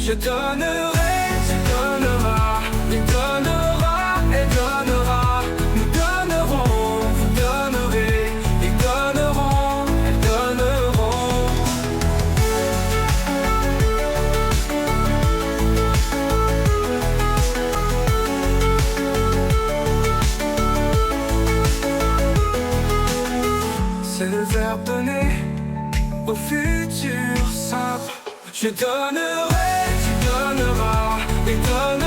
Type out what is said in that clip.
Je donnerai, tu donneras, il donnera, elle donnera. Nous donnerons, vous donnerez, ils donneront, elles donneront. C'est le verbe donner au futur simple. Je donnerai, tu donneras, et donneras.